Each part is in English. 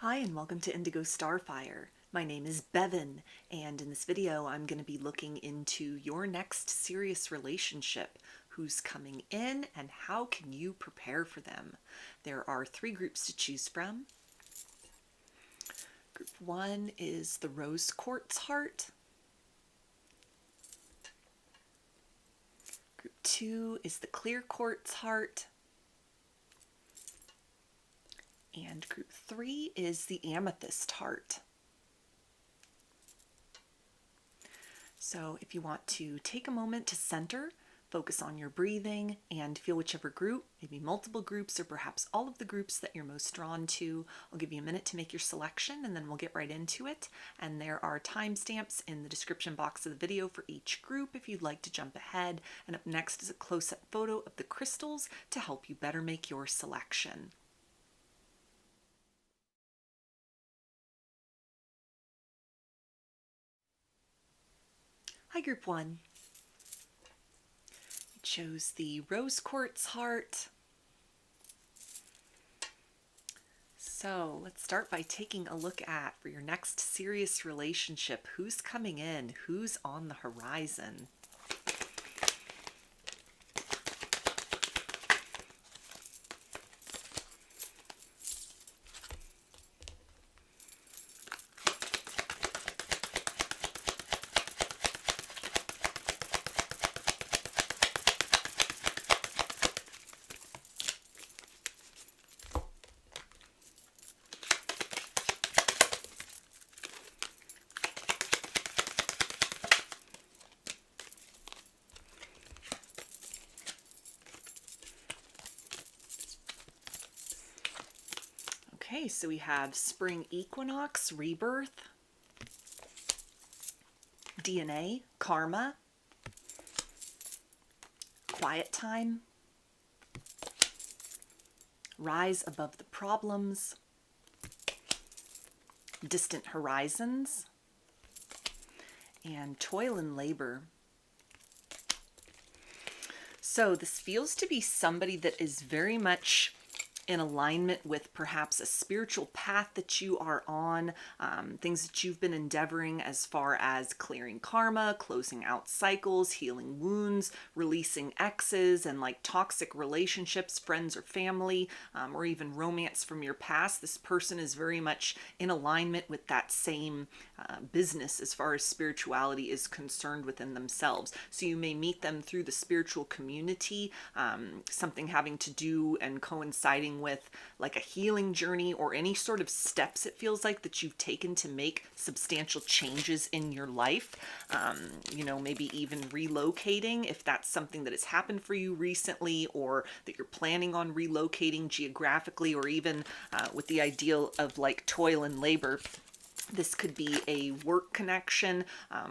Hi and welcome to Indigo Starfire. My name is Bevin, and in this video I'm going to be looking into your next serious relationship, who's coming in and how can you prepare for them. There are 3 groups to choose from. Group 1 is the Rose Quartz Heart. Group 2 is the Clear Quartz Heart. And group 3 is the Amethyst Heart. So if you want to take a moment to center, focus on your breathing, and feel whichever group, maybe multiple groups or perhaps all of the groups that you're most drawn to. I'll give you a minute to make your selection and then we'll get right into it. And there are timestamps in the description box of the video for each group if you'd like to jump ahead. And up next is a close-up photo of the crystals to help you better make your selection. Hi, Group 1. We chose the Rose Quartz Heart. So let's start by taking a look at, for your next serious relationship, who's coming in, who's on the horizon. Okay, so we have spring equinox, rebirth, DNA, karma, quiet time, rise above the problems, distant horizons, and toil and labor. So this feels to be somebody that is very much in alignment with perhaps a spiritual path that you are on, things that you've been endeavoring as far as clearing karma, closing out cycles, healing wounds, releasing exes and like toxic relationships, friends or family, or even romance from your past. This person is very much in alignment with that same business as far as spirituality is concerned within themselves. So you may meet them through the spiritual community, something having to do and coinciding with like a healing journey or any sort of steps it feels like that you've taken to make substantial changes in your life. You know, maybe even relocating if that's something that has happened for you recently, or that you're planning on relocating geographically, or even with the ideal of like toil and labor. This could be a work connection,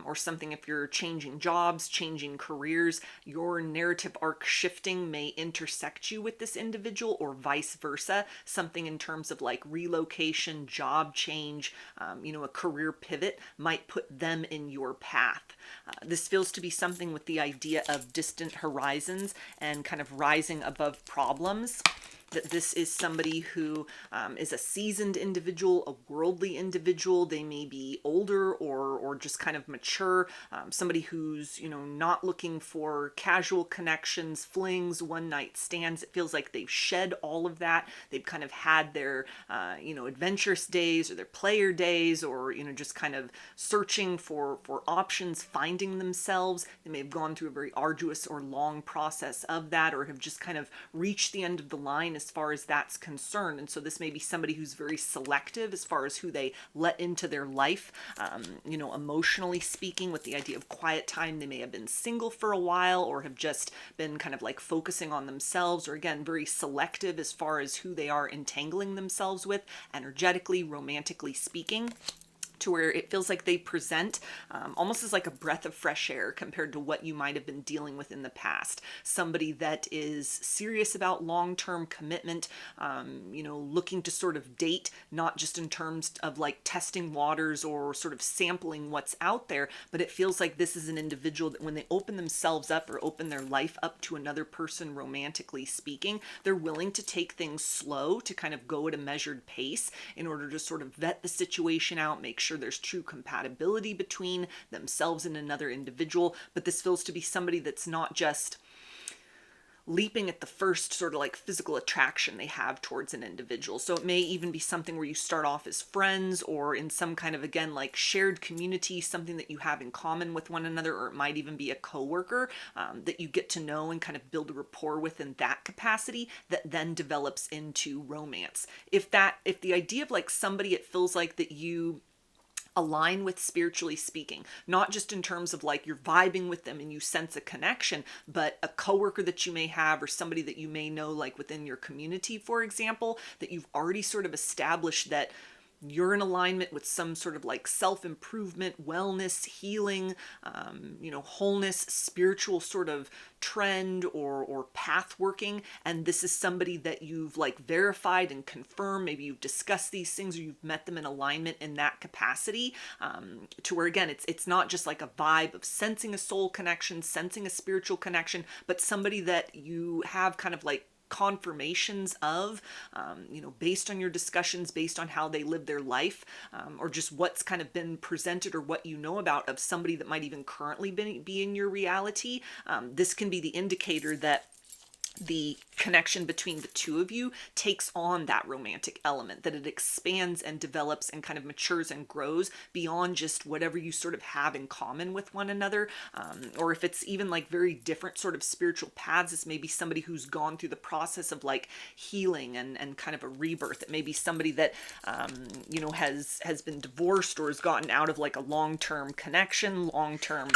or something if you're changing jobs, changing careers, your narrative arc shifting may intersect you with this individual, or vice versa. Something in terms of like relocation, job change, you know, a career pivot might put them in your path. This feels to be something with the idea of distant horizons and kind of rising above problems. That this is somebody who is a seasoned individual, a worldly individual. They may be older or just kind of mature. Somebody who's, you know, not looking for casual connections, flings, one-night stands. It feels like they've shed all of that. They've kind of had their, you know, adventurous days or their player days, or, you know, just kind of searching for options, finding themselves. They may have gone through a very arduous or long process of that, or have just kind of reached the end of the line as far as that's concerned. And so this may be somebody who's very selective as far as who they let into their life, you know, emotionally speaking, with the idea of quiet time. They may have been single for a while, or have just been kind of like focusing on themselves, or again, very selective as far as who they are entangling themselves with, energetically, romantically speaking. to where it feels like they present almost as like a breath of fresh air compared to what you might have been dealing with in the past. Somebody that is serious about long-term commitment, looking to sort of date, not just in terms of like testing waters or sort of sampling what's out there, but it feels like this is an individual that when they open themselves up or open their life up to another person, romantically speaking, they're willing to take things slow, to kind of go at a measured pace in order to sort of vet the situation out, make sure there's true compatibility between themselves and another individual. But this feels to be somebody that's not just leaping at the first sort of like physical attraction they have towards an individual. So it may even be something where you start off as friends or in some kind of, again, like shared community, something that you have in common with one another, or it might even be a coworker that you get to know and kind of build a rapport with in that capacity that then develops into romance. If the idea of like somebody, it feels like that you align with spiritually speaking, not just in terms of like you're vibing with them and you sense a connection, but a coworker that you may have or somebody that you may know like within your community, for example, that you've already sort of established that you're in alignment with some sort of like self-improvement, wellness, healing, wholeness, spiritual sort of trend or path working. And this is somebody that you've like verified and confirmed. Maybe you've discussed these things or you've met them in alignment in that capacity, to where, again, it's not just like a vibe of sensing a soul connection, sensing a spiritual connection, but somebody that you have kind of like confirmations of, based on your discussions, based on how they live their life, or just what's kind of been presented or what you know about of somebody that might even currently be in your reality. This can be the indicator that the connection between the two of you takes on that romantic element, that it expands and develops and kind of matures and grows beyond just whatever you sort of have in common with one another. Or if it's even like very different sort of spiritual paths, this may be somebody who's gone through the process of like healing and kind of a rebirth. It may be somebody that, has been divorced or has gotten out of like a long-term connection, long-term,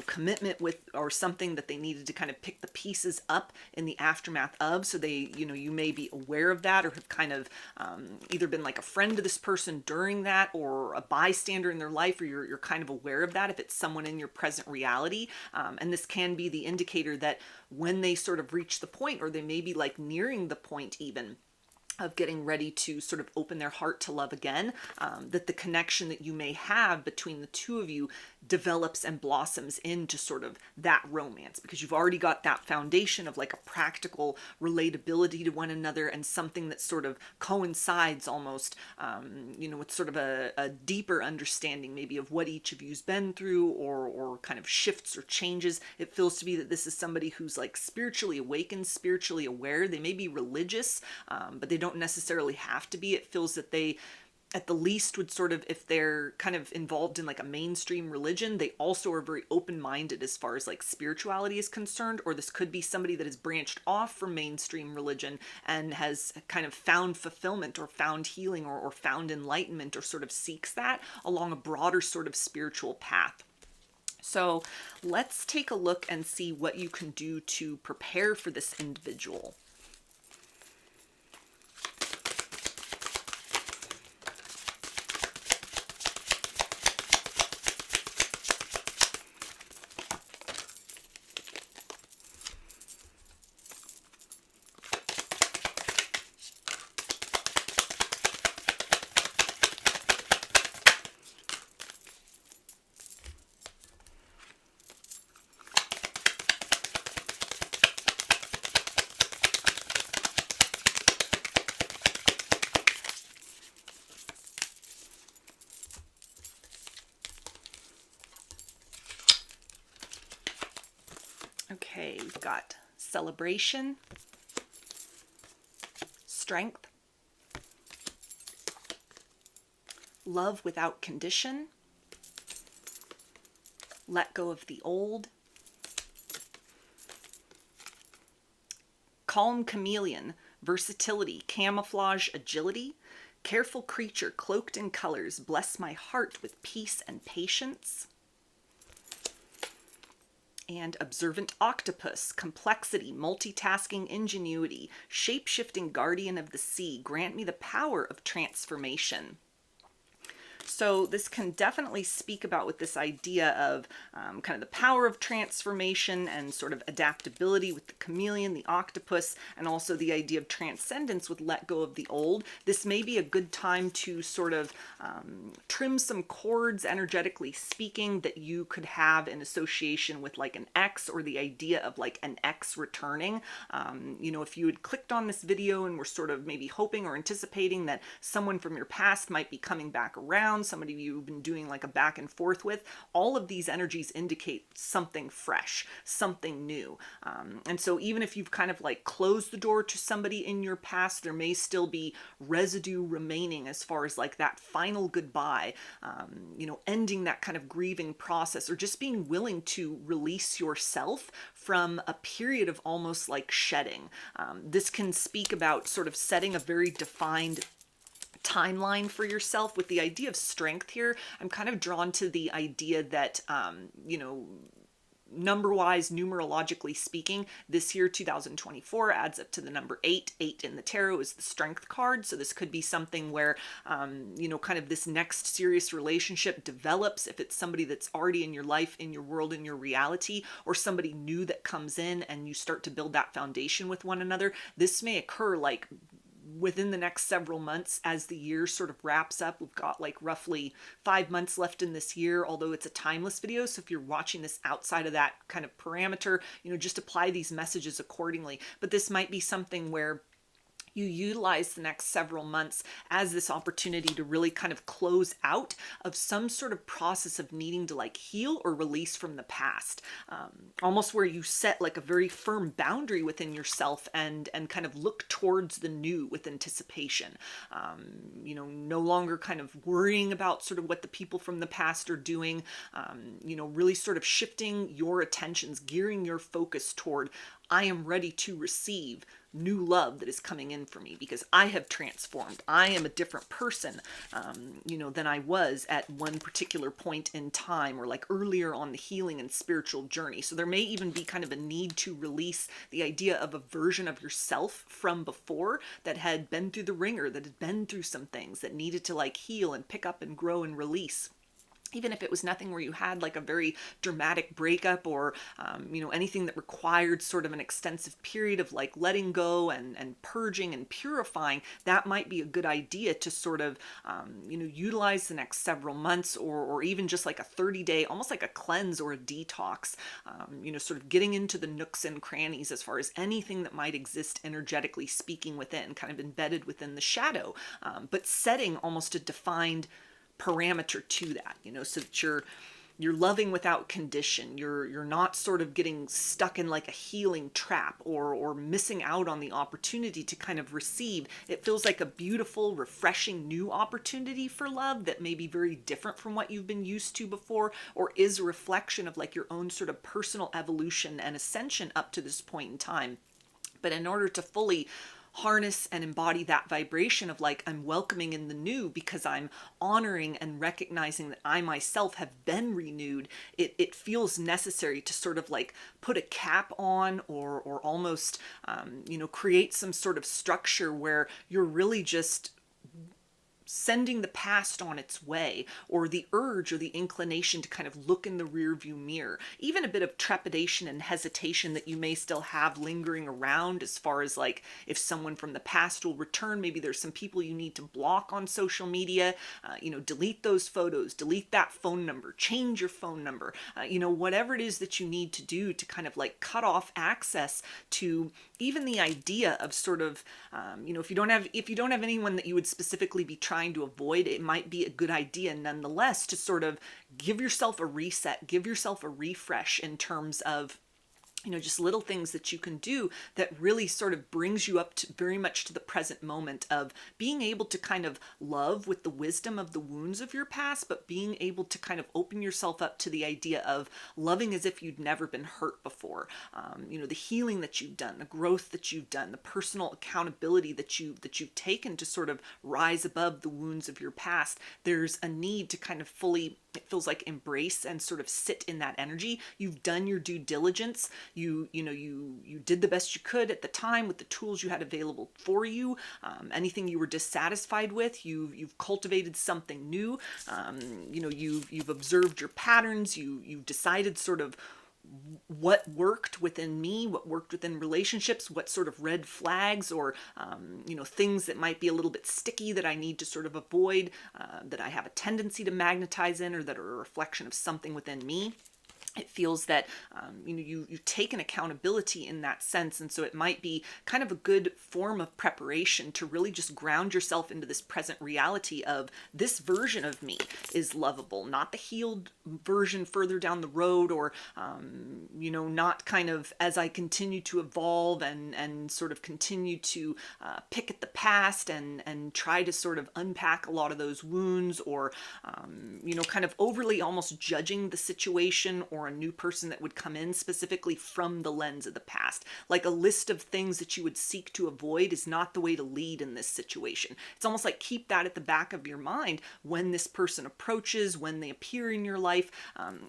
commitment with, or something that they needed to kind of pick the pieces up in the aftermath of. So they, you may be aware of that or have kind of either been like a friend to this person during that or a bystander in their life, or you're kind of aware of that if it's someone in your present reality. And this can be the indicator that when they sort of reach the point, or they may be like nearing the point even of getting ready to sort of open their heart to love again, that the connection that you may have between the two of you develops and blossoms into sort of that romance, because you've already got that foundation of like a practical relatability to one another and something that sort of coincides almost, with sort of a deeper understanding maybe of what each of you's been through, or kind of shifts or changes. It feels to be that this is somebody who's like spiritually awakened, spiritually aware. They may be religious, but they don't necessarily have to be. It feels that they, at the least, would sort of, if they're kind of involved in like a mainstream religion, they also are very open-minded as far as like spirituality is concerned. Or this could be somebody that has branched off from mainstream religion and has kind of found fulfillment or found healing or found enlightenment, or sort of seeks that along a broader sort of spiritual path. So let's take a look and see what you can do to prepare for this individual. Okay, we've got celebration, strength, love without condition, let go of the old, calm chameleon, versatility, camouflage, agility, careful creature cloaked in colors, bless my heart with peace and patience. And observant octopus, complexity, multitasking, ingenuity, shape-shifting guardian of the sea, grant me the power of transformation. So this can definitely speak about with this idea of kind of the power of transformation and sort of adaptability with the chameleon, the octopus, and also the idea of transcendence with let go of the old. This may be a good time to sort of trim some cords, energetically speaking, that you could have in association with like an ex, or the idea of like an ex returning. You know, if you had clicked on this video and were sort of maybe hoping or anticipating that someone from your past might be coming back around, somebody you've been doing like a back and forth with, all of these energies indicate something fresh, something new. And so even if you've kind of like closed the door to somebody in your past, there may still be residue remaining as far as like that final goodbye, you know, ending that kind of grieving process, or just being willing to release yourself from a period of almost like shedding. This can speak about sort of setting a very defined timeline for yourself. With the idea of strength here, I'm kind of drawn to the idea that, you know, number-wise, numerologically speaking, this year, 2024, adds up to the number 8. 8 in the tarot is the strength card. So this could be something where, you know, kind of this next serious relationship develops, if it's somebody that's already in your life, in your world, in your reality, or somebody new that comes in and you start to build that foundation with one another. This may occur like within the next several months as the year sort of wraps up. We've got like roughly 5 months left in this year, although it's a timeless video. So if you're watching this outside of that kind of parameter, you know, just apply these messages accordingly. But this might be something where you utilize the next several months as this opportunity to really kind of close out of some sort of process of needing to like heal or release from the past. Almost where you set like a very firm boundary within yourself and kind of look towards the new with anticipation. You know, no longer kind of worrying about sort of what the people from the past are doing, you know, really sort of shifting your attentions, gearing your focus toward, I am ready to receive new love that is coming in for me because I have transformed. I am a different person, you know, than I was at one particular point in time, or like earlier on the healing and spiritual journey. So there may even be kind of a need to release the idea of a version of yourself from before that had been through the ringer, that had been through some things, that needed to like heal and pick up and grow and release. Even if it was nothing where you had like a very dramatic breakup, or, you know, anything that required sort of an extensive period of like letting go and purging and purifying, that might be a good idea to sort of, you know, utilize the next several months, or even just like a 30-day, almost like a cleanse or a detox, you know, sort of getting into the nooks and crannies as far as anything that might exist energetically speaking within, kind of embedded within the shadow, but setting almost a defined parameter to that, you know, so that you're loving without condition. You're not sort of getting stuck in like a healing trap, or missing out on the opportunity to kind of receive. It feels like a beautiful, refreshing new opportunity for love that may be very different from what you've been used to before, or is a reflection of like your own sort of personal evolution and ascension up to this point in time. But in order to fully harness and embody that vibration of like, I'm welcoming in the new because I'm honoring and recognizing that I myself have been renewed, it feels necessary to sort of like put a cap on, or almost, you know, create some sort of structure where you're really just sending the past on its way, or the urge or the inclination to kind of look in the rear view mirror. Even a bit of trepidation and hesitation that you may still have lingering around, as far as like if someone from the past will return. Maybe there's some people you need to block on social media, you know, delete those photos, delete that phone number, change your phone number, you know, whatever it is that you need to do to kind of like cut off access to even the idea of sort of, you know, if you don't have anyone that you would specifically be trying to avoid, it might be a good idea nonetheless to sort of give yourself a reset, give yourself a refresh in terms of, you know, just little things that you can do that really sort of brings you up to very much to the present moment of being able to kind of love with the wisdom of the wounds of your past, but being able to kind of open yourself up to the idea of loving as if you'd never been hurt before. You know, the healing that you've done, the growth that you've done, the personal accountability that you've taken to sort of rise above the wounds of your past. There's a need to kind of fully, it feels like, embrace and sort of sit in that energy. You've done your due diligence. you did the best you could at the time with the tools you had available for you. Anything you were dissatisfied with, you've cultivated something new. You've observed your patterns. You've decided sort of what worked within me, what worked within relationships, what sort of red flags or things that might be a little bit sticky that I need to sort of avoid, that I have a tendency to magnetize in, or that are a reflection of something within me. It feels that you've taken accountability in that sense, and so it might be kind of a good form of preparation to really just ground yourself into this present reality of this version of me is lovable, not the healed version further down the road, or not kind of as I continue to evolve and sort of continue to pick at the past and try to sort of unpack a lot of those wounds, or kind of overly almost judging the situation or a new person that would come in specifically from the lens of the past. Like a list of things that you would seek to avoid is not the way to lead in this situation. It's almost like keep that at the back of your mind when this person approaches, when they appear in your life,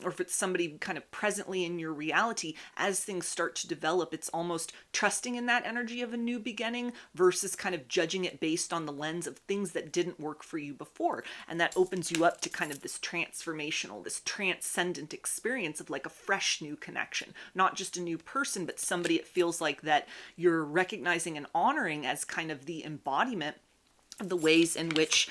or if it's somebody kind of presently in your reality. As things start to develop, it's almost trusting in that energy of a new beginning versus kind of judging it based on the lens of things that didn't work for you before. And that opens you up to kind of this transformational, this transcendent experience of like a fresh new connection, not just a new person, but somebody it feels like that you're recognizing and honoring as kind of the embodiment of the ways in which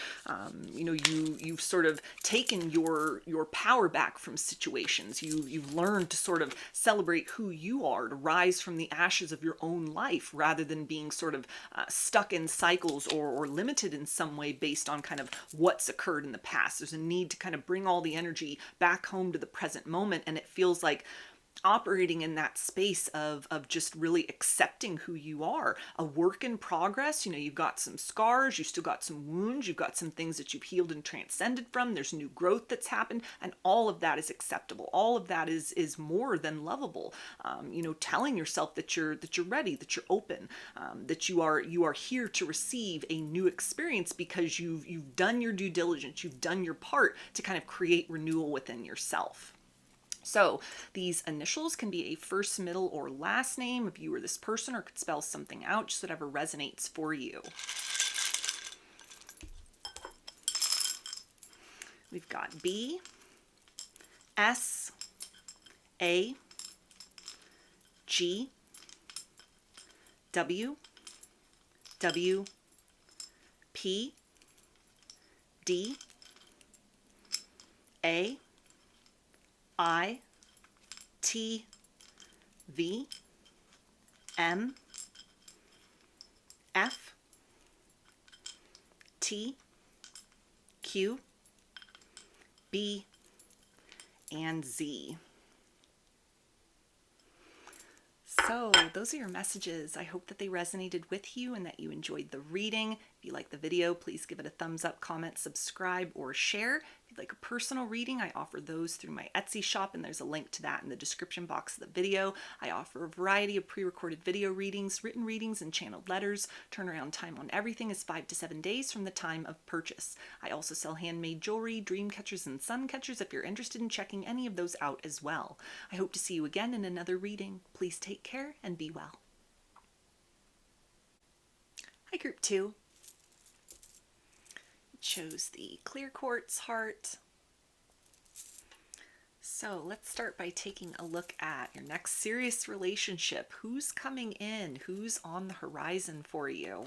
you've sort of taken your power back from situations. You've learned to sort of celebrate who you are, to rise from the ashes of your own life, rather than being sort of stuck in cycles or limited in some way based on kind of what's occurred in the past. There's a need to kind of bring all the energy back home to the present moment, and it feels like operating in that space of just really accepting who you are, a work in progress. You've got some scars, you still got some wounds, you've got some things that you've healed and transcended from. There's new growth that's happened, and all of that is acceptable. All of that is more than lovable. Telling yourself that you're ready, that you're open, that you are here to receive a new experience because you've done your due diligence, you've done your part to kind of create renewal within yourself. So these initials can be a first, middle, or last name of you or this person, or could spell something out, just whatever resonates for you. We've got B, S, A, G, W, W, P, D, A, I, T, V, M, F, T, Q, B, and Z. So those are your messages. I hope that they resonated with you and that you enjoyed the reading. If you like the video, please give it a thumbs up, comment, subscribe, or share. If you'd like a personal reading, I offer those through my Etsy shop, and there's a link to that in the description box of the video. I offer a variety of pre-recorded video readings, written readings, and channeled letters. Turnaround time on everything is 5 to 7 days from the time of purchase. I also sell handmade jewelry, dream catchers, and sun catchers if you're interested in checking any of those out as well. I hope to see you again in another reading. Please take care and be well. Hi, Group 2. Chose the clear quartz heart. So let's start by taking a look at your next serious relationship. Who's coming in? Who's on the horizon for you?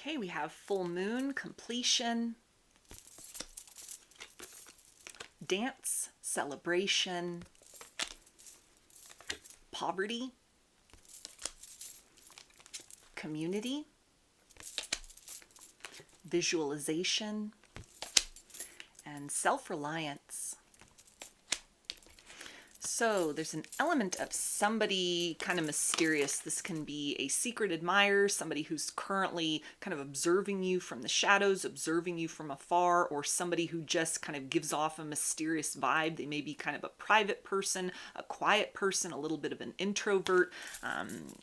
Okay, we have full moon, completion, dance, celebration, poverty, community, visualization, and self-reliance. So there's an element of somebody kind of mysterious. This can be a secret admirer, somebody who's currently kind of observing you from the shadows, observing you from afar, or somebody who just kind of gives off a mysterious vibe. They may be kind of a private person, a quiet person, a little bit of an introvert,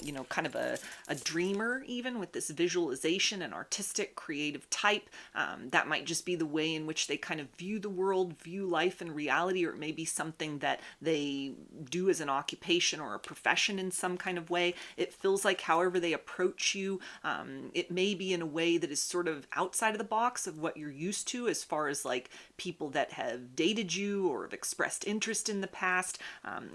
you know, kind of a dreamer even, with this visualization and artistic creative type. That might just be the way in which they kind of view the world, view life and reality, or it may be something that they do as an occupation or a profession in some kind of way. It feels like however they approach you, it may be in a way that is sort of outside of the box of what you're used to, as far as like people that have dated you or have expressed interest in the past.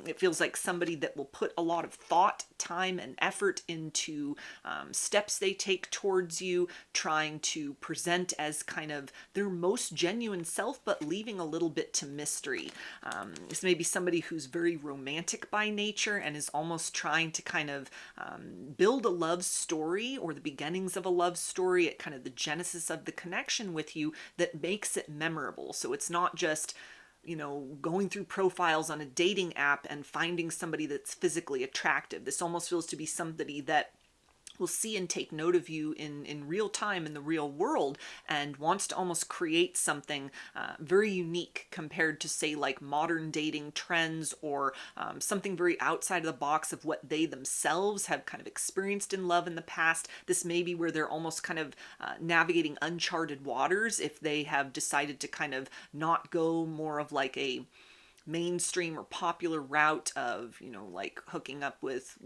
It feels like somebody that will put a lot of thought, time, and effort into steps they take towards you, trying to present as kind of their most genuine self, but leaving a little bit to mystery. This may be somebody who's very romantic by nature and is almost trying to kind of build a love story, or the beginnings of a love story at kind of the genesis of the connection with you, that makes it memorable. So it's not just, you know, going through profiles on a dating app and finding somebody that's physically attractive. This almost feels to be somebody that will see and take note of you in real time in the real world, and wants to almost create something very unique compared to, say, like modern dating trends, or something very outside of the box of what they themselves have kind of experienced in love in the past. This may be where they're almost kind of navigating uncharted waters, if they have decided to kind of not go more of like a mainstream or popular route of, you know, like hooking up with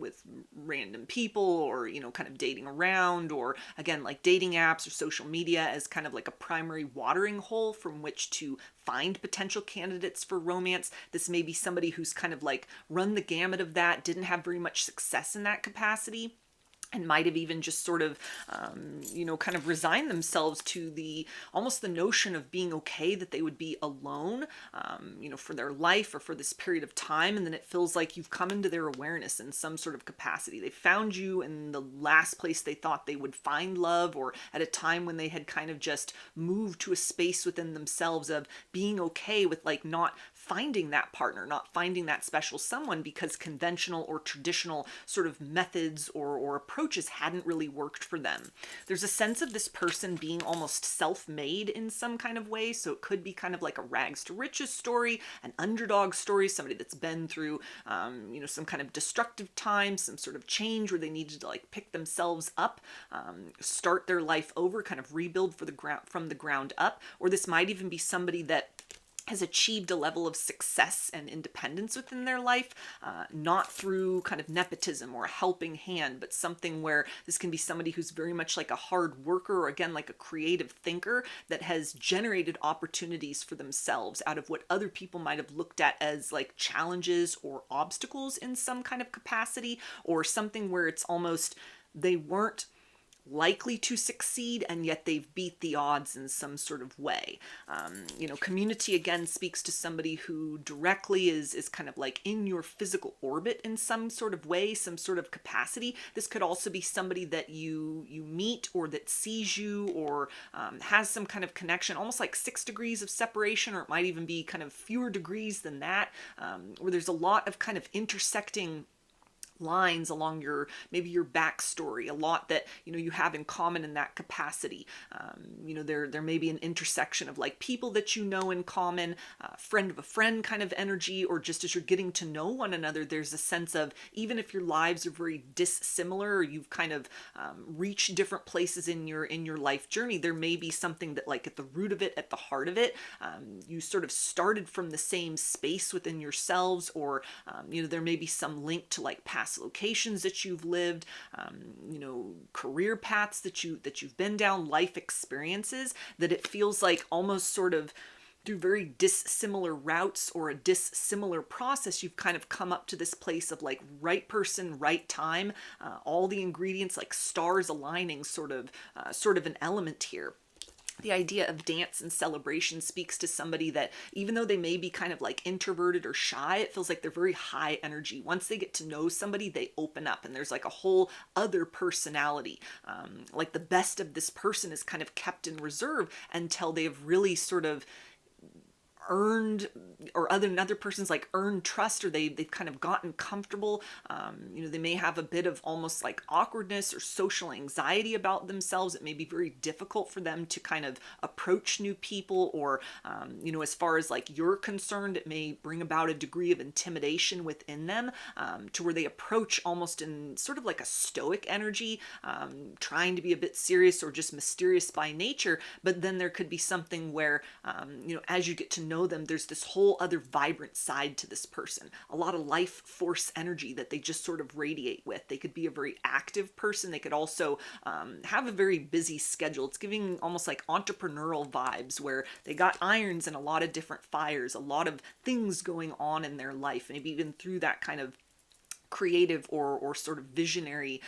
random people, or, you know, kind of dating around, or again, like dating apps or social media as kind of like a primary watering hole from which to find potential candidates for romance. This may be somebody who's kind of like run the gamut of that, didn't have very much success in that capacity, and might have even just sort of, you know, kind of resigned themselves to the, almost the notion of being okay that they would be alone, you know, for their life or for this period of time. And then it feels like you've come into their awareness in some sort of capacity. They found you in the last place they thought they would find love, or at a time when they had kind of just moved to a space within themselves of being okay with like not finding that partner, not finding that special someone, because conventional or traditional sort of methods or approaches hadn't really worked for them. There's a sense of this person being almost self-made in some kind of way. So it could be kind of like a rags to riches story, an underdog story, somebody that's been through, you know, some kind of destructive time, some sort of change where they needed to like pick themselves up, start their life over, kind of rebuild from the ground up. Or this might even be somebody that has achieved a level of success and independence within their life, not through kind of nepotism or a helping hand, but something where this can be somebody who's very much like a hard worker, or again, like a creative thinker that has generated opportunities for themselves out of what other people might have looked at as like challenges or obstacles in some kind of capacity, or something where it's almost they weren't likely to succeed, and yet they've beat the odds in some sort of way. You know, community again speaks to somebody who directly is kind of like in your physical orbit in some sort of way, some sort of capacity. This could also be somebody that you meet, or that sees you, or has some kind of connection, almost like 6 degrees of separation, or it might even be kind of fewer degrees than that, where there's a lot of kind of intersecting lines along your, maybe your backstory, a lot that, you know, you have in common in that capacity. You know, there may be an intersection of like people that you know in common, friend of a friend kind of energy, or just as you're getting to know one another, there's a sense of, even if your lives are very dissimilar, or you've kind of reached different places in your life journey, there may be something that like at the root of it, at the heart of it, you sort of started from the same space within yourselves, or you know, there may be some link to like past locations that you've lived, you know, career paths that you've been down, life experiences, that it feels like almost sort of through very dissimilar routes or a dissimilar process, you've kind of come up to this place of like right person, right time, all the ingredients like stars aligning, sort of an element here. the idea of dance and celebration speaks to somebody that, even though they may be kind of like introverted or shy, it feels like they're very high energy. Once they get to know somebody, they open up and there's like a whole other personality. Like the best of this person is kind of kept in reserve until they've really sort of earned, or another person's like earned trust, or they've kind of gotten comfortable. They may have a bit of almost like awkwardness or social anxiety about themselves. It may be very difficult for them to kind of approach new people, or as far as like you're concerned, it may bring about a degree of intimidation within them, to where they approach almost in sort of like a stoic energy, trying to be a bit serious or just mysterious by nature. But then there could be something where as you get to know them, there's this whole other vibrant side to this person, a lot of life force energy that they just sort of radiate with. They could be a very active person. They could also have a very busy schedule. It's giving almost like entrepreneurial vibes, where they got irons and a lot of different fires, a lot of things going on in their life, maybe even through that kind of creative or sort of visionary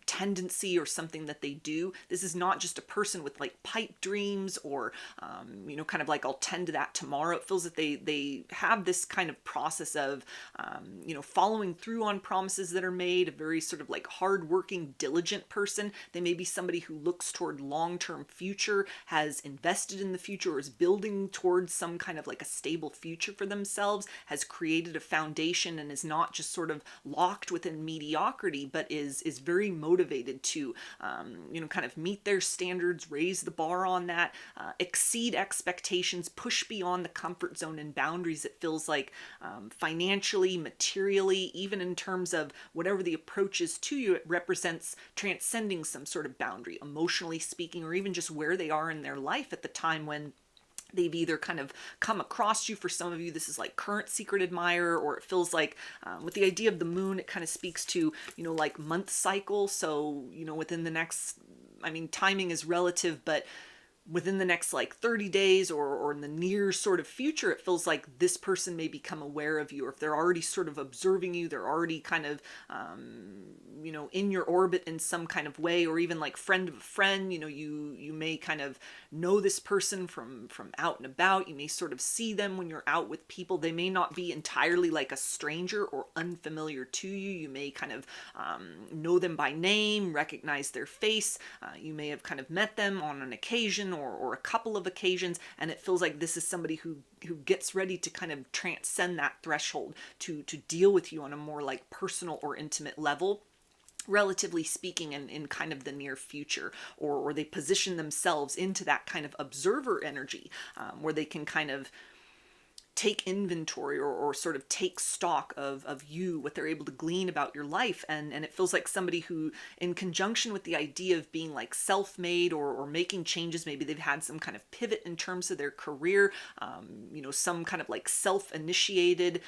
tendency or something that they do. This is not just a person with like pipe dreams or kind of like I'll tend to that tomorrow. It feels that they have this kind of process of following through on promises that are made, a very sort of like hardworking, diligent person. They may be somebody who looks toward long-term future, has invested in the future, or is building towards some kind of like a stable future for themselves, has created a foundation, and is not just sort of locked within mediocrity, but is very motivated to kind of meet their standards, raise the bar on that, exceed expectations, push beyond the comfort zone and boundaries. It feels like financially, materially, even in terms of whatever the approach is to you, it represents transcending some sort of boundary, emotionally speaking, or even just where they are in their life at the time when they've either kind of come across you. For some of you, this is like current secret admirer, or it feels like with the idea of the moon, it kind of speaks to, like month cycle. So, within the next, timing is relative, but within the next like 30 days or in the near sort of future, it feels like this person may become aware of you, or if they're already sort of observing you, they're already kind of, in your orbit in some kind of way, or even like friend of a friend, you may kind of know this person from out and about. You may sort of see them when you're out with people. They may not be entirely like a stranger or unfamiliar to you. You may kind of know them by name, recognize their face. You may have kind of met them on an occasion or a couple of occasions, and it feels like this is somebody who gets ready to kind of transcend that threshold to deal with you on a more like personal or intimate level, relatively speaking, in kind of the near future, or they position themselves into that kind of observer energy, where they can kind of take inventory or sort of take stock of you, what they're able to glean about your life. And it feels like somebody who, in conjunction with the idea of being like self-made or making changes, maybe they've had some kind of pivot in terms of their career, some kind of like self-initiated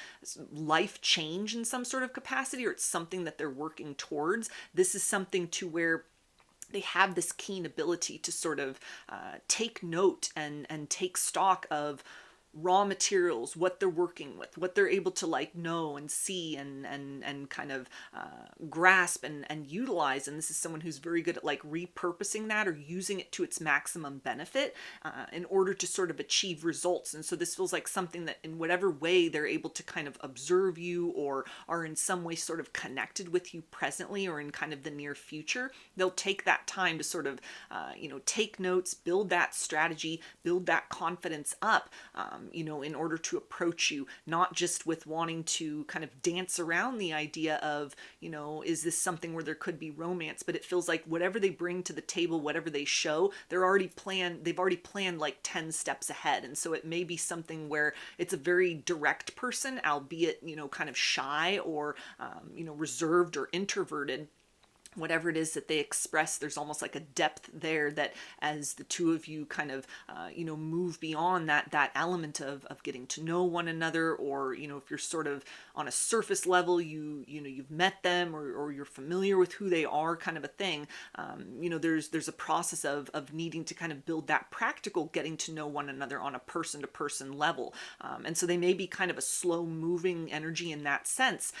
life change in some sort of capacity, or it's something that they're working towards. This is something to where they have this keen ability to sort of take note and take stock of raw materials, what they're working with, what they're able to like know and see and kind of grasp and utilize. And this is someone who's very good at like repurposing that or using it to its maximum benefit in order to sort of achieve results. And so this feels like something that in whatever way they're able to kind of observe you or are in some way sort of connected with you presently or in kind of the near future, they'll take that time to sort of, take notes, build that strategy, build that confidence up, in order to approach you, not just with wanting to kind of dance around the idea of, is this something where there could be romance, but it feels like whatever they bring to the table, whatever they show, they've already planned like 10 steps ahead. And so it may be something where it's a very direct person, albeit, kind of shy or, reserved or introverted. Whatever it is that they express, there's almost like a depth there that as the two of you kind of, move beyond that element of getting to know one another, or, if you're sort of on a surface level, you've met them or you're familiar with who they are, kind of a thing, there's a process of needing to kind of build that practical getting to know one another on a person to person level. And so they may be kind of a slow moving energy in that sense,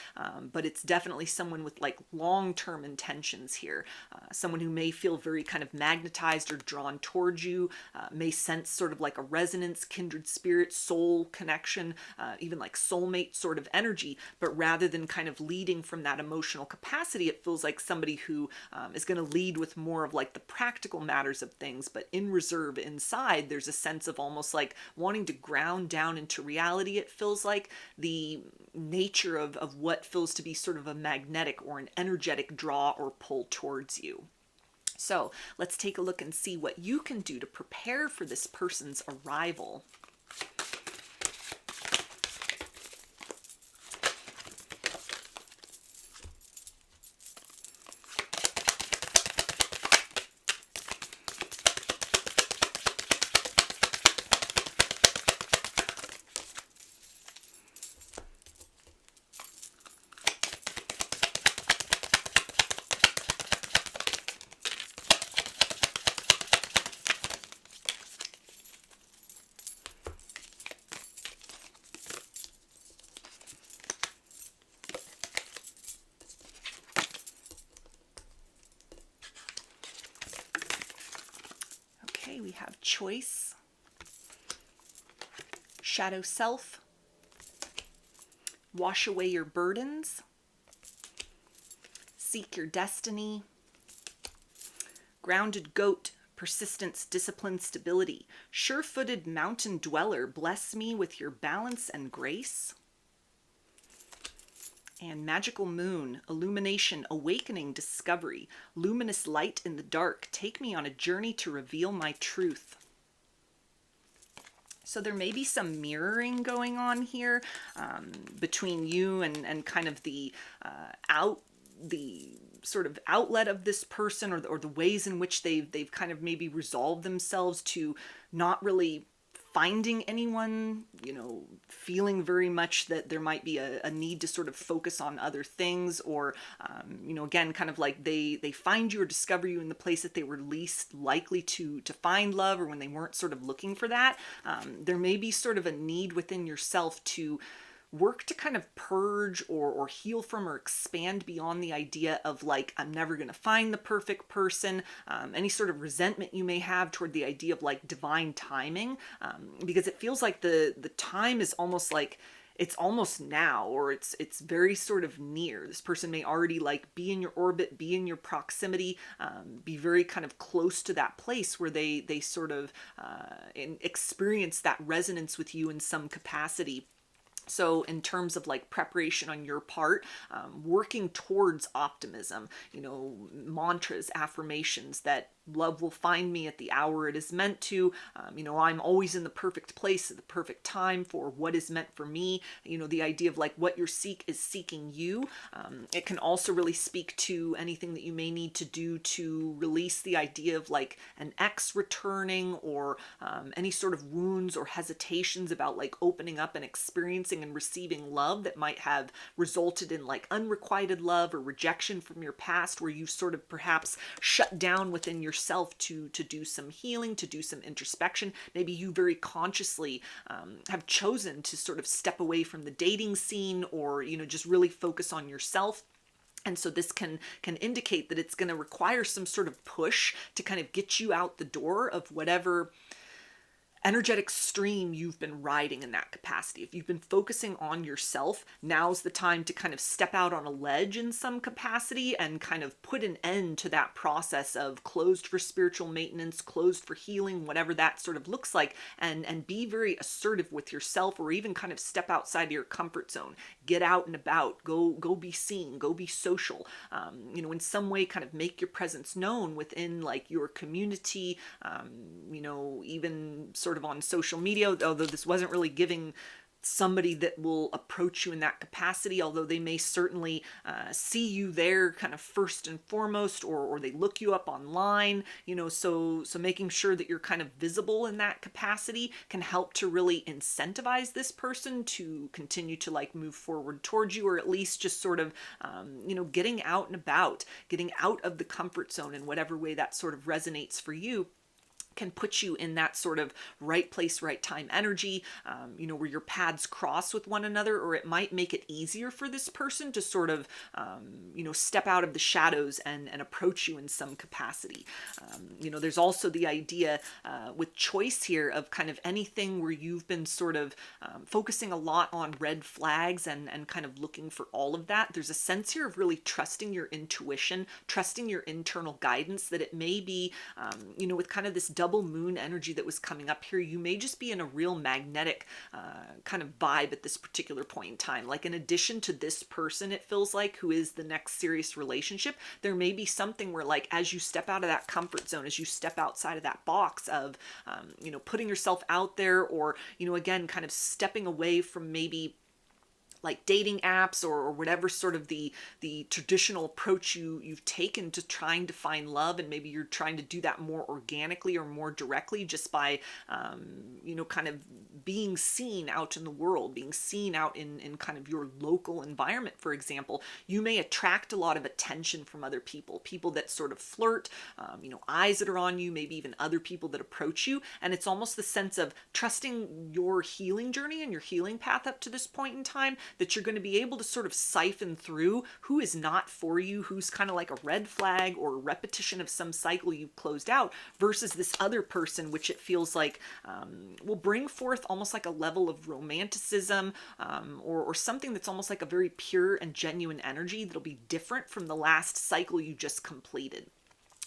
but it's definitely someone with like long-term intention intentions here. Someone who may feel very kind of magnetized or drawn towards you, may sense sort of like a resonance, kindred spirit, soul connection, even like soulmate sort of energy. But rather than kind of leading from that emotional capacity, it feels like somebody who is going to lead with more of like the practical matters of things. But in reserve inside, there's a sense of almost like wanting to ground down into reality. It feels like the nature of what feels to be sort of a magnetic or an energetic draw or pull towards you. So let's take a look and see what you can do to prepare for this person's arrival. We have choice, shadow self, wash away your burdens, seek your destiny, grounded goat, persistence, discipline, stability, sure-footed mountain dweller, bless me with your balance and grace. And magical moon, illumination, awakening, discovery, luminous light in the dark, take me on a journey to reveal my truth. So there may be some mirroring going on here between you and kind of the sort of outlet of this person, or the ways in which they've kind of maybe resolved themselves to not really finding anyone, feeling very much that there might be a need to sort of focus on other things, or, again, kind of like they find you or discover you in the place that they were least likely to find love, or when they weren't sort of looking for that. There may be sort of a need within yourself to work to kind of purge or heal from or expand beyond the idea of like, I'm never going to find the perfect person, any sort of resentment you may have toward the idea of like divine timing, because it feels like the time is almost like it's almost now, or it's very sort of near. This person may already like be in your orbit, be in your proximity, be very kind of close to that place where they sort of experience that resonance with you in some capacity. So in terms of like preparation on your part, working towards optimism, mantras, affirmations that love will find me at the hour it is meant to, I'm always in the perfect place at the perfect time for what is meant for me. The idea of like what you seek is seeking you. It can also really speak to anything that you may need to do to release the idea of like an ex returning, or any sort of wounds or hesitations about like opening up and experiencing and receiving love that might have resulted in like unrequited love or rejection from your past, where you've sort of perhaps shut down within yourself to do some healing, to do some introspection. Maybe you very consciously have chosen to sort of step away from the dating scene, or just really focus on yourself. And so this can indicate that it's going to require some sort of push to kind of get you out the door of whatever energetic stream you've been riding in that capacity. If you've been focusing on yourself, now's the time to kind of step out on a ledge in some capacity and kind of put an end to that process of closed for spiritual maintenance, closed for healing, whatever that sort of looks like, and be very assertive with yourself, or even kind of step outside of your comfort zone. Get out and about, go be seen, go be social, in some way kind of make your presence known within like your community, even sort of on social media, although this wasn't really giving somebody that will approach you in that capacity, although they may certainly see you there kind of first and foremost, or they look you up online, so making sure that you're kind of visible in that capacity can help to really incentivize this person to continue to like move forward towards you, or at least just sort of, getting out and about, getting out of the comfort zone in whatever way that sort of resonates for you. can put you in that sort of right place, right time energy, where your paths cross with one another, or it might make it easier for this person to sort of, step out of the shadows and approach you in some capacity. There's also the idea with choice here of kind of anything where you've been sort of focusing a lot on red flags and kind of looking for all of that. There's a sense here of really trusting your intuition, trusting your internal guidance, that it may be, with kind of this double moon energy that was coming up here, you may just be in a real magnetic kind of vibe at this particular point in time. Like, in addition to this person, it feels like, who is the next serious relationship, there may be something where, like, as you step out of that comfort zone, as you step outside of that box of, putting yourself out there, or, again, kind of stepping away from maybe like dating apps or whatever sort of the traditional approach you've taken to trying to find love, and maybe you're trying to do that more organically or more directly just by kind of being seen out in the world, being seen out in kind of your local environment. For example, you may attract a lot of attention from other people that sort of flirt, eyes that are on you, maybe even other people that approach you, and it's almost the sense of trusting your healing journey and your healing path up to this point in time, that you're going to be able to sort of siphon through who is not for you, who's kind of like a red flag or a repetition of some cycle you've closed out, versus this other person, which it feels like will bring forth almost like a level of romanticism, or something that's almost like a very pure and genuine energy that'll be different from the last cycle you just completed.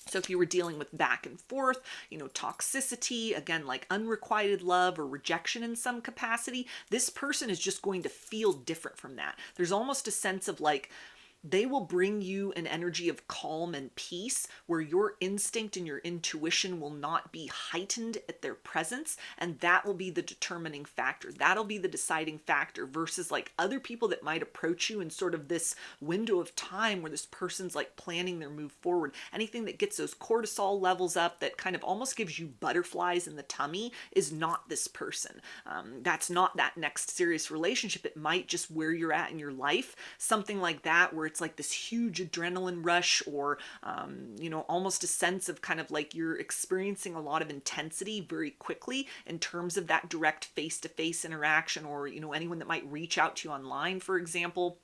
So if you were dealing with back and forth, toxicity, again, like unrequited love or rejection in some capacity, this person is just going to feel different from that. There's almost a sense of like, they will bring you an energy of calm and peace, where your instinct and your intuition will not be heightened at their presence, and that will be the determining factor. That'll be the deciding factor, versus like other people that might approach you in sort of this window of time where this person's like planning their move forward. Anything that gets those cortisol levels up, that kind of almost gives you butterflies in the tummy, is not this person. That's not that next serious relationship. It might just where you're at in your life, something like that, where it's like this huge adrenaline rush, or almost a sense of kind of like you're experiencing a lot of intensity very quickly in terms of that direct face-to-face interaction, or anyone that might reach out to you online, for example.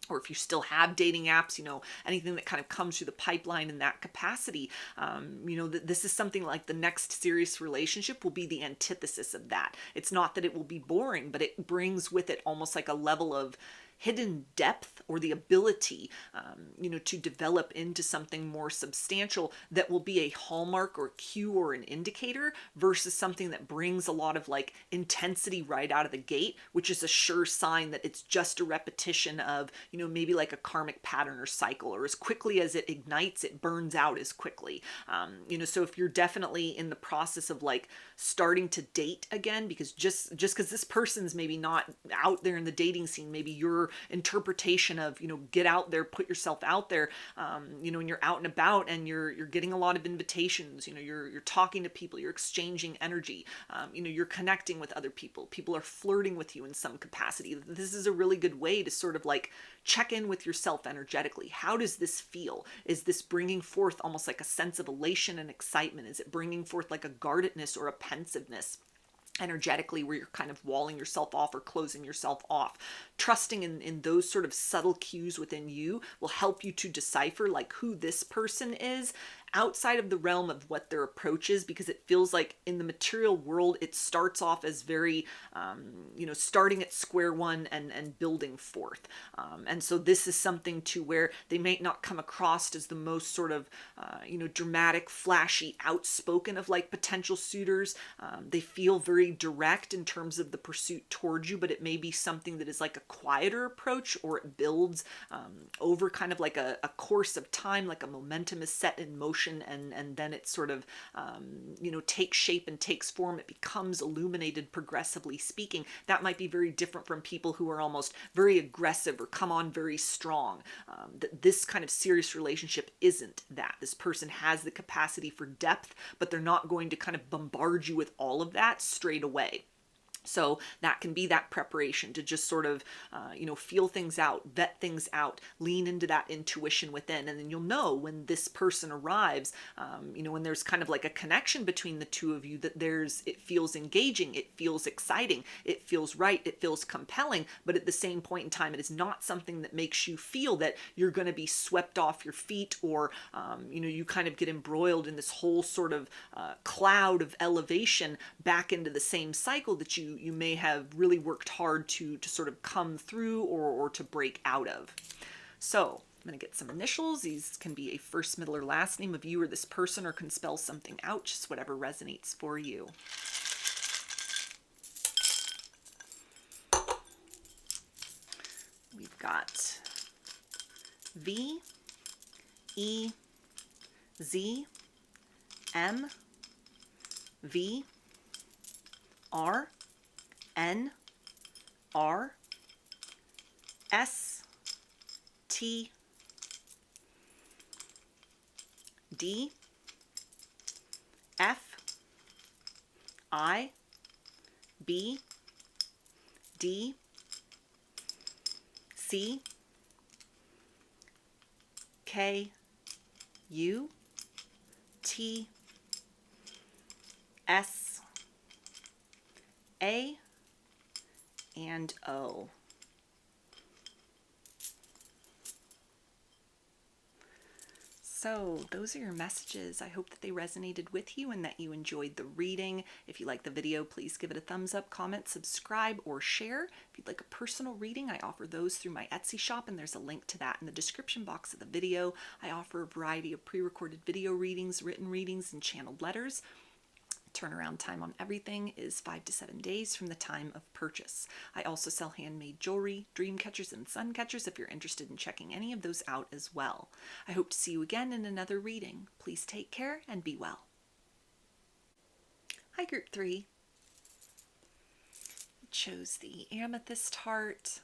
Or if you still have dating apps, anything that kind of comes through the pipeline in that capacity, this is something like the next serious relationship will be the antithesis of that. It's not that it will be boring, but it brings with it almost like a level of hidden depth, or the ability, to develop into something more substantial that will be a hallmark or cue or an indicator, versus something that brings a lot of like intensity right out of the gate, which is a sure sign that it's just a repetition of, maybe like a karmic pattern or cycle, or as quickly as it ignites, it burns out as quickly. So if you're definitely in the process of like starting to date again, because just because this person's maybe not out there in the dating scene, maybe your interpretation of, get out there, put yourself out there, and you're out and about and you're getting a lot of invitations, you're talking to people, you're exchanging energy, you're connecting with other people are flirting with you in some capacity. This is a really good way to sort of like check in with yourself energetically. How does this feel? Is this bringing forth almost like a sense of elation and excitement? Is it bringing forth like a guardedness or a pensiveness energetically, where you're kind of walling yourself off or closing yourself off? Trusting in those sort of subtle cues within you will help you to decipher like who this person is outside of the realm of what their approach is, because it feels like in the material world, it starts off as very, starting at square one and building forth. And so this is something to where they may not come across as the most sort of, dramatic, flashy, outspoken of like potential suitors. They feel very direct in terms of the pursuit towards you, but it may be something that is like a quieter approach, or it builds over kind of like a course of time, like a momentum is set in motion, and then it sort of takes shape and takes form. It becomes illuminated progressively speaking. That might be very different from people who are almost very aggressive or come on very strong. This kind of serious relationship isn't that. This person has the capacity for depth, but they're not going to kind of bombard you with all of that straight away. So that can be that preparation to just sort of, feel things out, vet things out, lean into that intuition within. And then you'll know when this person arrives, when there's kind of like a connection between the two of you, that it feels engaging, it feels exciting, it feels right, it feels compelling. But at the same point in time, it is not something that makes you feel that you're going to be swept off your feet, or, you kind of get embroiled in this whole sort of cloud of elevation back into the same cycle that you may have really worked hard to sort of come through or to break out of. So I'm going to get some initials. These can be a first, middle, or last name of you or this person, or can spell something out, just whatever resonates for you. We've got V, E, Z, M, V, R, N, R, S, T, D, F, I, B, D, C, K, U, T, S, A, and O. So those are your messages. I hope that they resonated with you and that you enjoyed the reading. If you like the video, please give it a thumbs up, comment, subscribe, or share. If you'd like a personal reading, I offer those through my Etsy shop, and there's a link to that in the description box of the video. I offer a variety of pre-recorded video readings, written readings, and channeled letters. Turnaround time on everything is 5 to 7 days from the time of purchase. I also sell handmade jewelry, dream catchers, and sun catchers if you're interested in checking any of those out as well. I hope to see you again in another reading. Please take care and be well. Hi, Group 3. I chose the amethyst heart.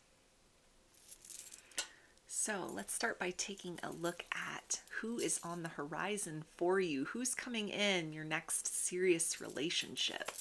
So let's start by taking a look at who is on the horizon for you. Who's coming in your next serious relationship?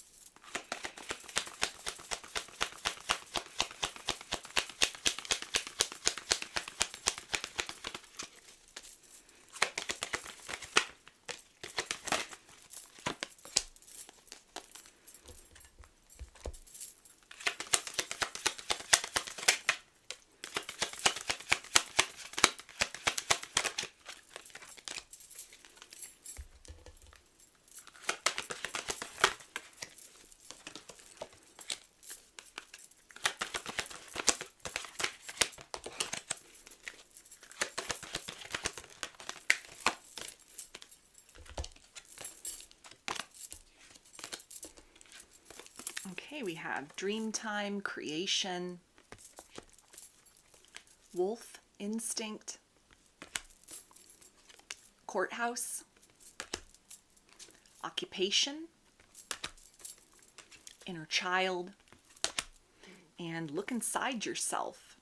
Okay, we have Dreamtime, Creation, Wolf, Instinct, Courthouse, Occupation, Inner Child, and Look Inside Yourself.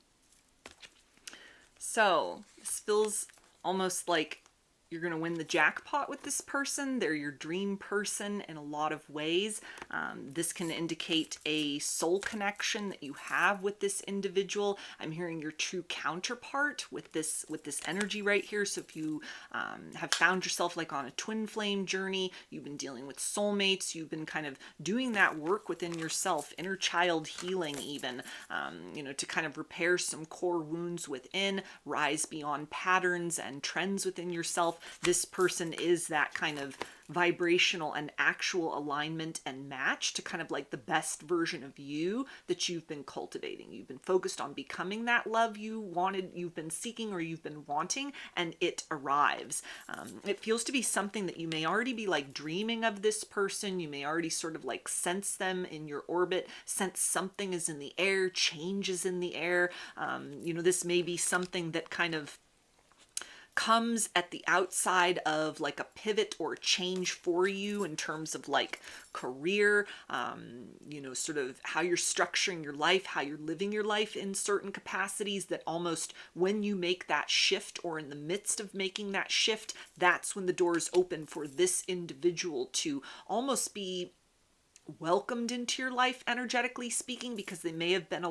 So this feels almost like you're going to win the jackpot with this person. They're your dream person in a lot of ways. This can indicate a soul connection that you have with this individual. I'm hearing your true counterpart with this energy right here. So if you have found yourself like on a twin flame journey, you've been dealing with soulmates, you've been kind of doing that work within yourself, inner child healing even, to kind of repair some core wounds within, rise beyond patterns and trends within yourself. This person is that kind of vibrational and actual alignment and match to kind of like the best version of you that you've been cultivating. You've been focused on becoming that love you wanted, you've been seeking, or you've been wanting, and it arrives. It feels to be something that you may already be like dreaming of this person. You may already sort of like sense them in your orbit, sense something is in the air, change is in the air. This may be something that kind of comes at the outside of like a pivot or change for you in terms of like career, sort of how you're structuring your life, how you're living your life in certain capacities, that almost when you make that shift or in the midst of making that shift, that's when the doors open for this individual to almost be welcomed into your life, energetically speaking, because they may have been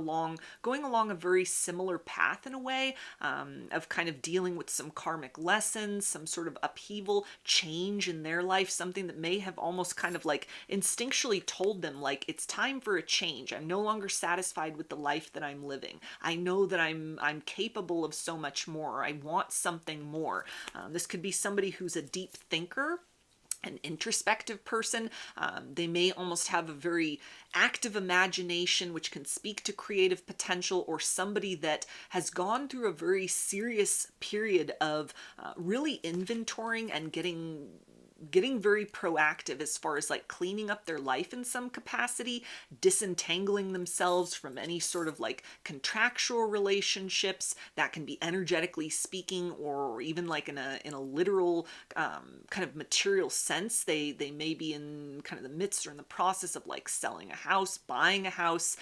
going along a very similar path in a way, of kind of dealing with some karmic lessons, some sort of upheaval, change in their life, something that may have almost kind of like instinctually told them, like, it's time for a change. I'm no longer satisfied with the life that I'm living. I know that I'm capable of so much more. I want something more. This could be somebody who's a deep thinker, an introspective person. They may almost have a very active imagination, which can speak to creative potential, or somebody that has gone through a very serious period of really inventorying and getting very proactive as far as like cleaning up their life in some capacity, disentangling themselves from any sort of like contractual relationships that can be energetically speaking, or even like in a literal kind of material sense. They may be in kind of the midst or in the process of like selling a house, buying a house,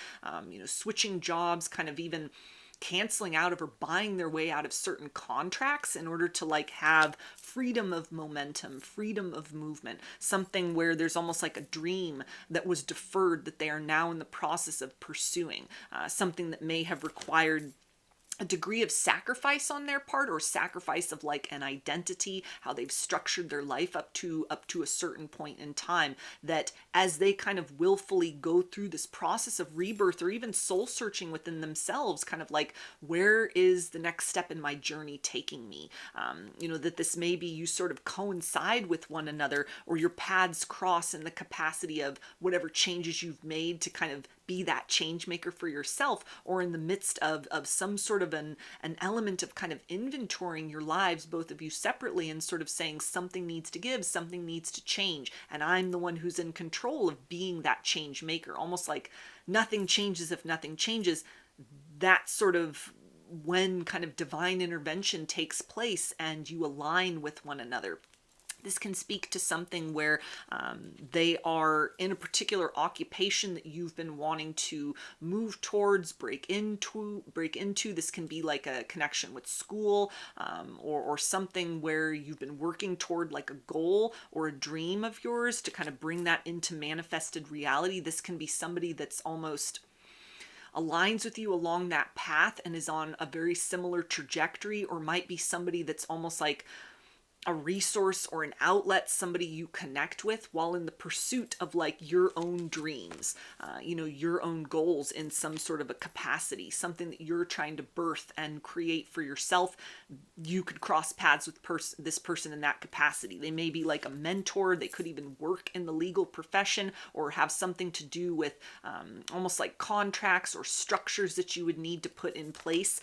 switching jobs, kind of even canceling out of or buying their way out of certain contracts in order to like have freedom of momentum, freedom of movement, something where there's almost like a dream that was deferred that they are now in the process of pursuing, something that may have required a degree of sacrifice on their part, or sacrifice of like an identity, how they've structured their life up to a certain point in time, that as they kind of willfully go through this process of rebirth, or even soul searching within themselves, kind of like, where is the next step in my journey taking me? That this maybe you sort of coincide with one another, or your paths cross in the capacity of whatever changes you've made to kind of be that change maker for yourself, or in the midst of some sort of an element of kind of inventorying your lives, both of you separately, and sort of saying something needs to give, something needs to change, and I'm the one who's in control of being that change maker. Almost like nothing changes if nothing changes. That sort of when kind of divine intervention takes place and you align with one another. This can speak to something where they are in a particular occupation that you've been wanting to move towards, break into. This can be like a connection with school, or something where you've been working toward like a goal or a dream of yours to kind of bring that into manifested reality. This can be somebody that's almost aligns with you along that path and is on a very similar trajectory, or might be somebody that's almost like a resource or an outlet, somebody you connect with while in the pursuit of like your own dreams, your own goals in some sort of a capacity, something that you're trying to birth and create for yourself. You could cross paths with this person in that capacity. They may be like a mentor. They could even work in the legal profession, or have something to do with almost like contracts or structures that you would need to put in place.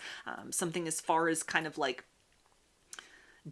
Something as far as kind of like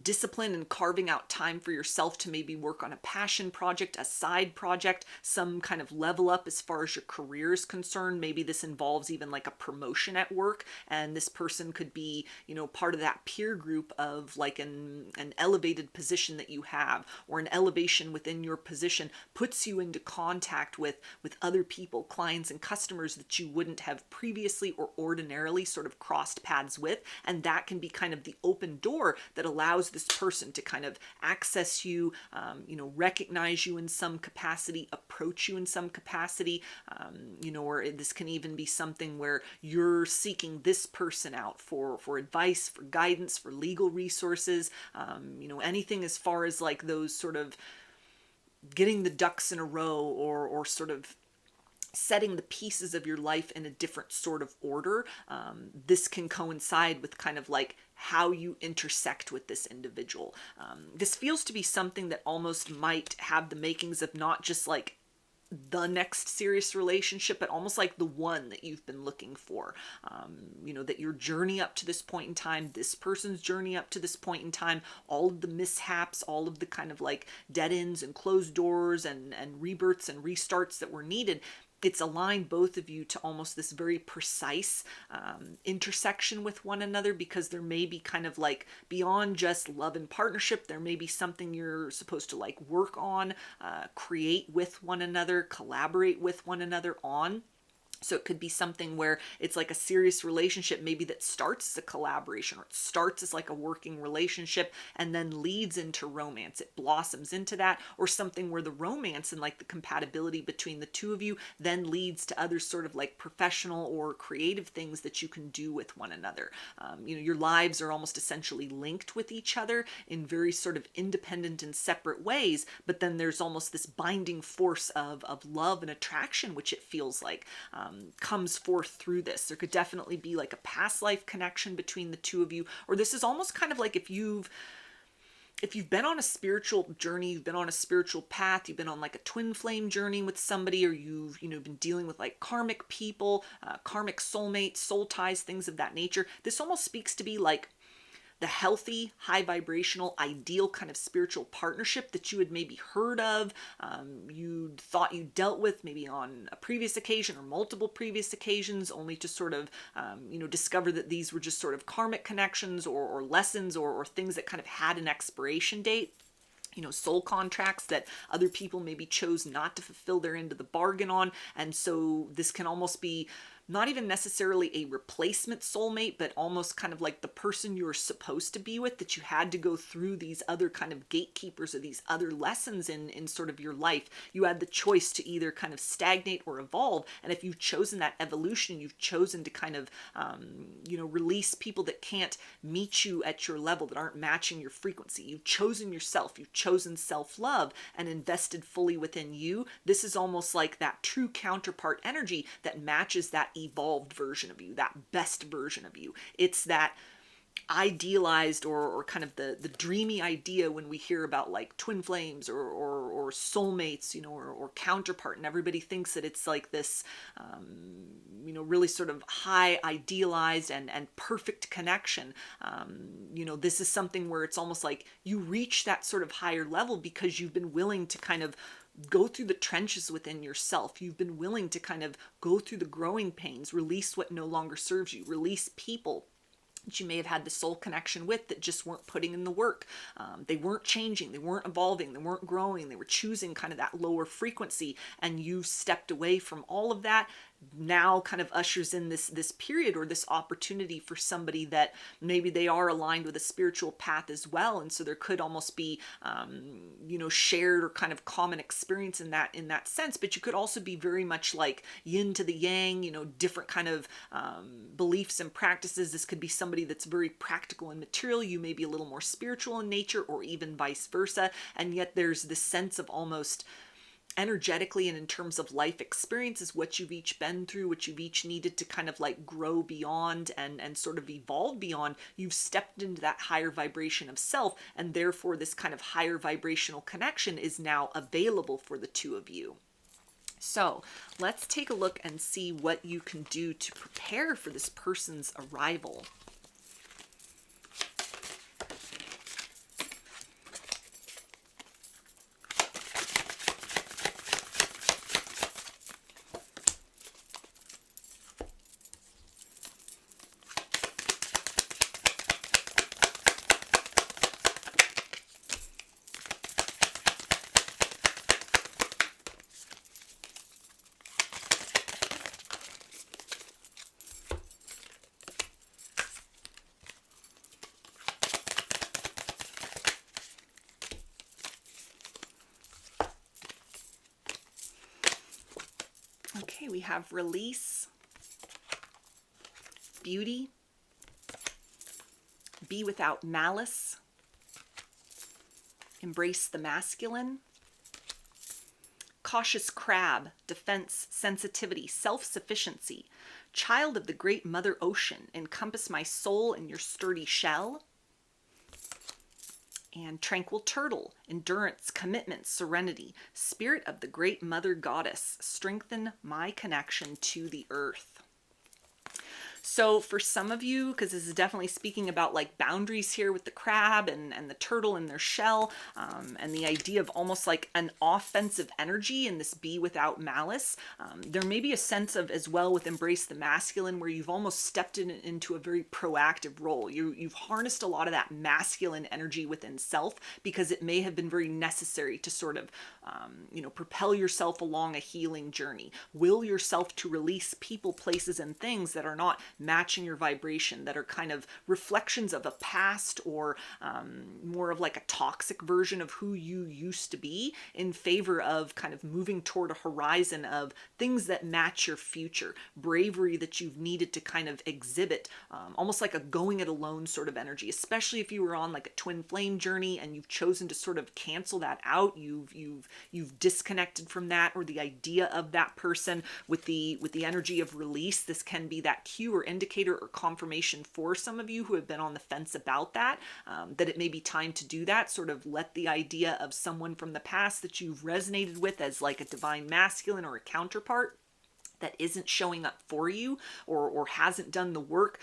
discipline and carving out time for yourself to maybe work on a passion project, a side project, some kind of level up as far as your career is concerned. Maybe this involves even like a promotion at work, and this person could be, part of that peer group of like an elevated position that you have, or an elevation within your position puts you into contact with other people, clients and customers that you wouldn't have previously or ordinarily sort of crossed paths with. And that can be kind of the open door that allows this person to kind of access you, recognize you in some capacity, approach you in some capacity, or this can even be something where you're seeking this person out for advice, for guidance, for legal resources, anything as far as like those sort of getting the ducks in a row, or sort of setting the pieces of your life in a different sort of order. This can coincide with kind of like how you intersect with this individual. This feels to be something that almost might have the makings of not just like the next serious relationship, but almost like the one that you've been looking for. That your journey up to this point in time, this person's journey up to this point in time, all of the mishaps, all of the kind of like dead ends and closed doors and rebirths and restarts that were needed, it's aligned both of you to almost this very precise intersection with one another, because there may be kind of like beyond just love and partnership, there may be something you're supposed to like work on, create with one another, collaborate with one another on. So it could be something where it's like a serious relationship, maybe that starts as a collaboration, or it starts as like a working relationship and then leads into romance. It blossoms into that, or something where the romance and like the compatibility between the two of you then leads to other sort of like professional or creative things that you can do with one another. Your lives are almost essentially linked with each other in very sort of independent and separate ways, but then there's almost this binding force of love and attraction, which it feels like comes forth through this. There could definitely be like a past life connection between the two of you, or this is almost kind of like if you've been on a spiritual journey, you've been on a spiritual path, you've been on like a twin flame journey with somebody, or you've been dealing with like karmic people, karmic soulmates, soul ties, things of that nature. This almost speaks to be like the healthy, high vibrational, ideal kind of spiritual partnership that you had maybe heard of, you thought you dealt with maybe on a previous occasion or multiple previous occasions, only to sort of, discover that these were just sort of karmic connections or lessons or things that kind of had an expiration date. Soul contracts that other people maybe chose not to fulfill their end of the bargain on. And so this can almost be not even necessarily a replacement soulmate, but almost kind of like the person you're supposed to be with, that you had to go through these other kind of gatekeepers or these other lessons in sort of your life. You had the choice to either kind of stagnate or evolve. And if you've chosen that evolution, you've chosen to kind of, release people that can't meet you at your level, that aren't matching your frequency. You've chosen yourself. You've chosen self-love and invested fully within you. This is almost like that true counterpart energy that matches that evolved version of you, that best version of you. It's that idealized or kind of the dreamy idea when we hear about like twin flames or soulmates, or counterpart, and everybody thinks that it's like this, really sort of high idealized and perfect connection. This is something where it's almost like you reach that sort of higher level because you've been willing to kind of go through the trenches within yourself. You've been willing to kind of go through the growing pains, release what no longer serves you, release people that you may have had the soul connection with that just weren't putting in the work. They weren't changing, they weren't evolving, they weren't growing, they were choosing kind of that lower frequency, and you stepped away from all of that. Now kind of ushers in this period or this opportunity for somebody that maybe they are aligned with a spiritual path as well, and so there could almost be shared or kind of common experience in that sense. But you could also be very much like yin to the yang, different kind of beliefs and practices. This could be somebody that's very practical and material, you may be a little more spiritual in nature, or even vice versa, and yet there's this sense of almost energetically and in terms of life experiences, what you've each been through, what you've each needed to kind of like grow beyond and sort of evolve beyond. You've stepped into that higher vibration of self, and therefore this kind of higher vibrational connection is now available for the two of you. So let's take a look and see what you can do to prepare for this person's arrival. Okay, we have release, beauty, be without malice, embrace the masculine, cautious crab, defense, sensitivity, self-sufficiency, child of the great mother ocean, encompass my soul in your sturdy shell, and tranquil turtle, endurance, commitment, serenity, spirit of the great mother goddess, strengthen my connection to the earth. So for some of you, because this is definitely speaking about like boundaries here with the crab and the turtle in their shell, and the idea of almost like an offensive energy in this be without malice, there may be a sense of as well with Embrace the Masculine where you've almost stepped into a very proactive role. You've harnessed a lot of that masculine energy within self because it may have been very necessary to sort of, propel yourself along a healing journey. Will yourself to release people, places, and things that are not matching your vibration, that are kind of reflections of a past or more of like a toxic version of who you used to be, in favor of kind of moving toward a horizon of things that match your future, bravery that you've needed to kind of exhibit, almost like a going it alone sort of energy, especially if you were on like a twin flame journey and you've chosen to sort of cancel that out. You've disconnected from that or the idea of that person with the energy of release. This can be that cue or indicator or confirmation for some of you who have been on the fence about that, that it may be time to do that. Sort of let the idea of someone from the past that you've resonated with as like a divine masculine or a counterpart that isn't showing up for you or hasn't done the work,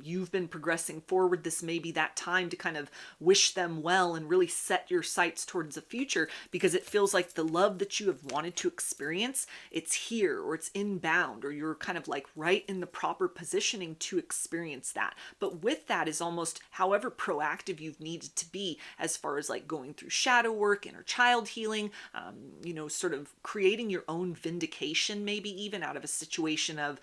you've been progressing forward. This may be that time to kind of wish them well and really set your sights towards the future, because it feels like the love that you have wanted to experience, it's here or it's inbound, or you're kind of like right in the proper positioning to experience that. But with that is almost however proactive you've needed to be as far as like going through shadow work, inner child healing, sort of creating your own vindication, maybe even out of a situation of,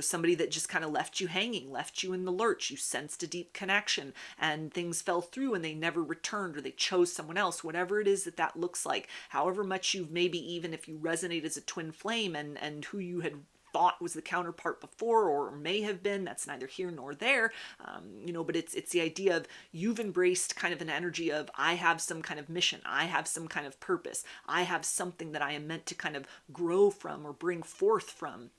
somebody that just kind of left you hanging, left you in the lurch. You sensed a deep connection and things fell through and they never returned, or they chose someone else, whatever it is that looks like. However much you've maybe, even if you resonate as a twin flame and who you had thought was the counterpart before or may have been, that's neither here nor there, but it's the idea of you've embraced kind of an energy of, I have some kind of mission, I have some kind of purpose, I have something that I am meant to kind of grow from or bring forth from,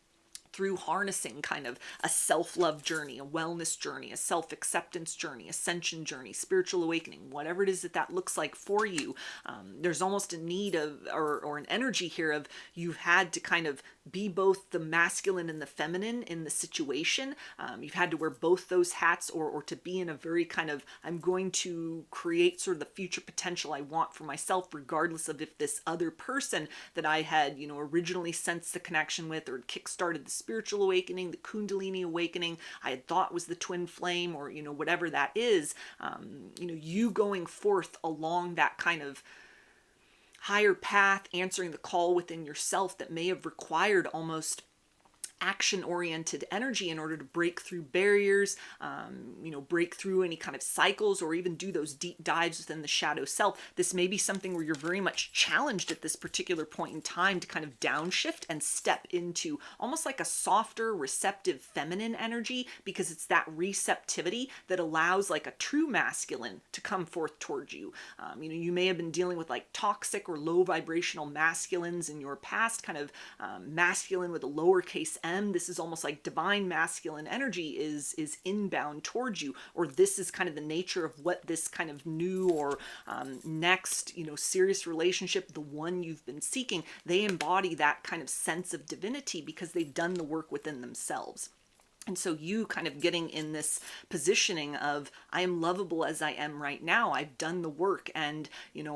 through harnessing kind of a self-love journey, a wellness journey, a self-acceptance journey, ascension journey, spiritual awakening, whatever it is that looks like for you. There's almost a need of, or an energy here of, you've had to kind of be both the masculine and the feminine in the situation. You've had to wear both those hats, or to be in a very kind of, I'm going to create sort of the future potential I want for myself, regardless of if this other person that I had, originally sensed the connection with or kickstarted the spiritual awakening, the Kundalini awakening, I had thought was the twin flame, or, whatever that is, you going forth along that kind of higher path, answering the call within yourself that may have required almost action-oriented energy in order to break through barriers, break through any kind of cycles, or even do those deep dives within the shadow self. This may be something where you're very much challenged at this particular point in time to kind of downshift and step into almost like a softer, receptive feminine energy, because it's that receptivity that allows like a true masculine to come forth towards you. You may have been dealing with like toxic or low vibrational masculines in your past, kind of masculine with a lowercase m. This is almost like divine masculine energy is inbound towards you, or this is kind of the nature of what this kind of new or next, serious relationship, the one you've been seeking, they embody that kind of sense of divinity because they've done the work within themselves. And so you kind of getting in this positioning of, I am lovable as I am right now. I've done the work, and,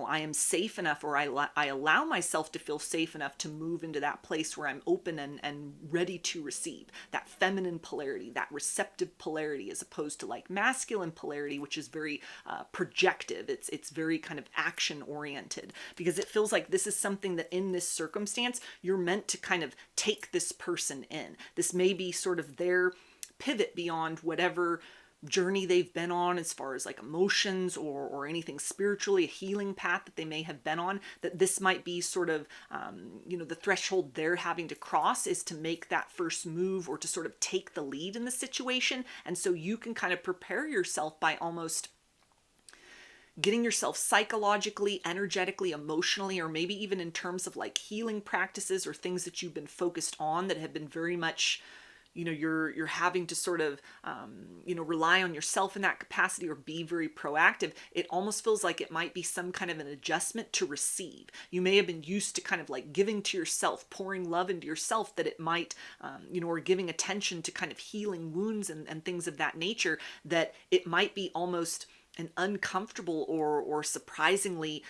I am safe enough, or I allow myself to feel safe enough to move into that place where I'm open and ready to receive that feminine polarity, that receptive polarity, as opposed to like masculine polarity, which is very projective. It's very kind of action oriented, because it feels like this is something that in this circumstance, you're meant to kind of take this person in. This may be sort of their pivot beyond whatever journey they've been on as far as like emotions or anything spiritually, a healing path that they may have been on, that this might be sort of, the threshold they're having to cross is to make that first move or to sort of take the lead in the situation. And so you can kind of prepare yourself by almost getting yourself psychologically, energetically, emotionally, or maybe even in terms of like healing practices or things that you've been focused on that have been very much you're having to sort of, rely on yourself in that capacity or be very proactive, it almost feels like it might be some kind of an adjustment to receive. You may have been used to kind of like giving to yourself, pouring love into yourself, that it might, or giving attention to kind of healing wounds and things of that nature, that it might be almost an uncomfortable or surprisingly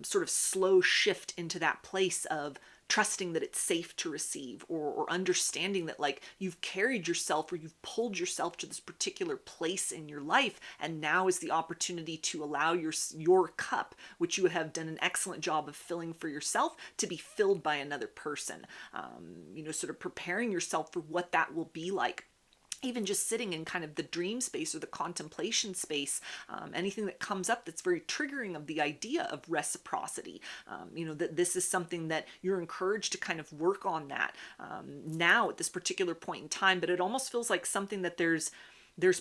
sort of slow shift into that place of trusting that it's safe to receive, or understanding that like you've carried yourself or you've pulled yourself to this particular place in your life, and now is the opportunity to allow your cup, which you have done an excellent job of filling for yourself, to be filled by another person. Sort of preparing yourself for what that will be like. Even just sitting in kind of the dream space or the contemplation space, anything that comes up that's very triggering of the idea of reciprocity, that this is something that you're encouraged to kind of work on that now at this particular point in time. But it almost feels like something that there's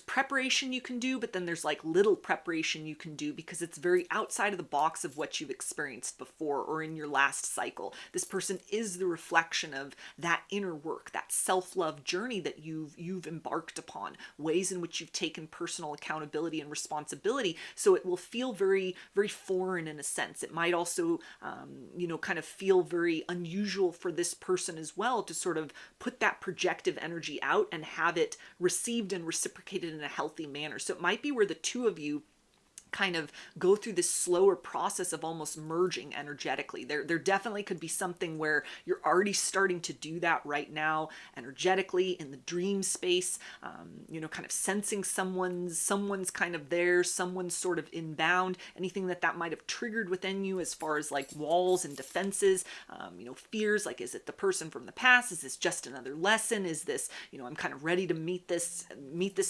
preparation you can do, but then there's like little preparation you can do, because it's very outside of the box of what you've experienced before or in your last cycle. This person is the reflection of that inner work, that self-love journey that you've embarked upon, ways in which you've taken personal accountability and responsibility. So it will feel very, very foreign in a sense. It might also, kind of feel very unusual for this person as well to sort of put that projective energy out and have it received and reciprocated in a healthy manner. So it might be where the two of you kind of go through this slower process of almost merging energetically. There definitely could be something where you're already starting to do that right now energetically in the dream space, kind of sensing someone's kind of there, someone's sort of inbound, anything that might have triggered within you as far as like walls and defenses, fears, like, is it the person from the past? Is this just another lesson? Is this, I'm kind of ready to meet this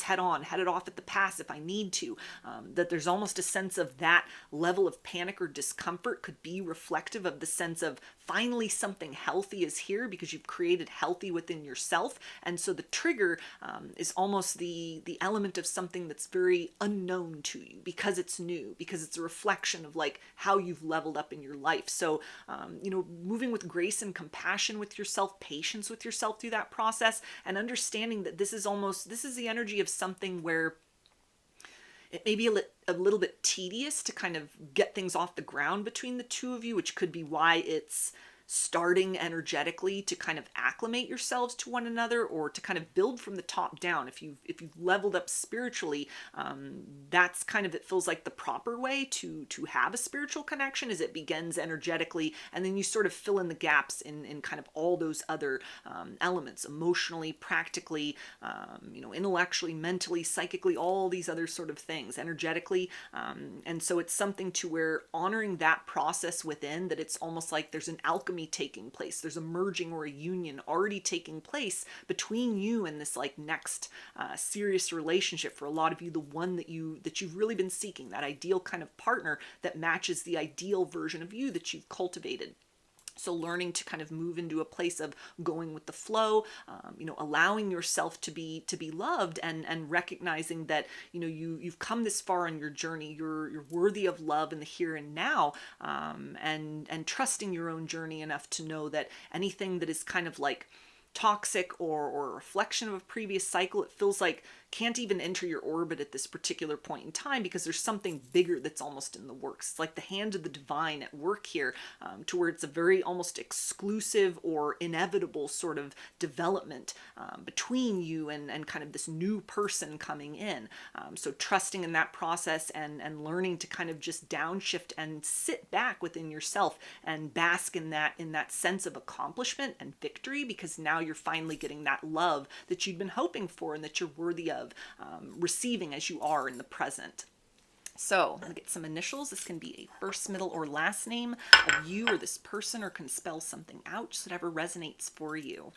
head on, head it off at the pass if I need to, that there's almost a sense of that level of panic or discomfort could be reflective of the sense of finally something healthy is here, because you've created healthy within yourself. And so the trigger is almost the element of something that's very unknown to you, because it's new, because it's a reflection of like how you've leveled up in your life. So, moving with grace and compassion with yourself, patience with yourself through that process, and understanding that this is the energy of something where it may be a little bit tedious to kind of get things off the ground between the two of you, which could be why it's starting energetically to kind of acclimate yourselves to one another, or to kind of build from the top down. If you've leveled up spiritually, that's kind of, it feels like the proper way to have a spiritual connection, is it begins energetically, and then you sort of fill in the gaps in kind of all those other elements, emotionally, practically, intellectually, mentally, psychically, all these other sort of things, energetically. And so it's something to where honoring that process within, that it's almost like there's an alchemy taking place. There's a merging or a union already taking place between you and this like next serious relationship. For a lot of you, the one that you've really been seeking, that ideal kind of partner that matches the ideal version of you that you've cultivated. So learning to kind of move into a place of going with the flow, allowing yourself to be loved, and recognizing that, you've come this far on your journey. You're worthy of love in the here and now, and trusting your own journey enough to know that anything that is kind of like toxic or a reflection of a previous cycle, it feels like can't even enter your orbit at this particular point in time, because there's something bigger that's almost in the works. It's like the hand of the divine at work here, to where it's a very almost exclusive or inevitable sort of development between you and kind of this new person coming in. So trusting in that process, and learning to kind of just downshift and sit back within yourself and bask in that sense of accomplishment and victory, because now you're finally getting that love that you've been hoping for and that you're worthy of receiving as you are in the present. So I'll get some initials. This can be a first, middle, or last name of you or this person, or can spell something out, just whatever resonates for you.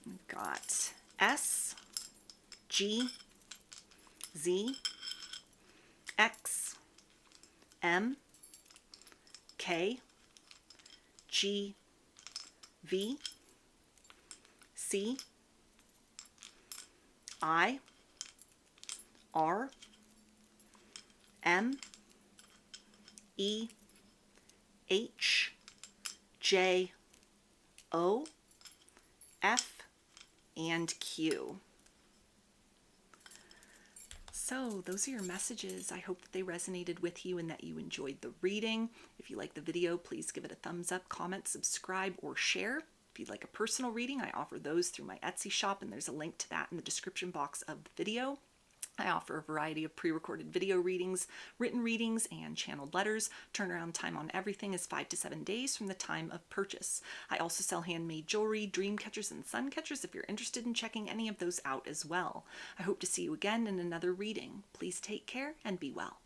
We've got S, G, Z, X, M, K, G, V, C, I, R, M, E, H, J, O, F, and Q. So those are your messages. I hope that they resonated with you and that you enjoyed the reading. If you like the video, please give it a thumbs up, comment, subscribe, or share. If you'd like a personal reading, I offer those through my Etsy shop, and there's a link to that in the description box of the video. I offer a variety of pre-recorded video readings, written readings, and channeled letters. Turnaround time on everything is 5 to 7 days from the time of purchase. I also sell handmade jewelry, dream catchers, and sun catchers if you're interested in checking any of those out as well. I hope to see you again in another reading. Please take care and be well.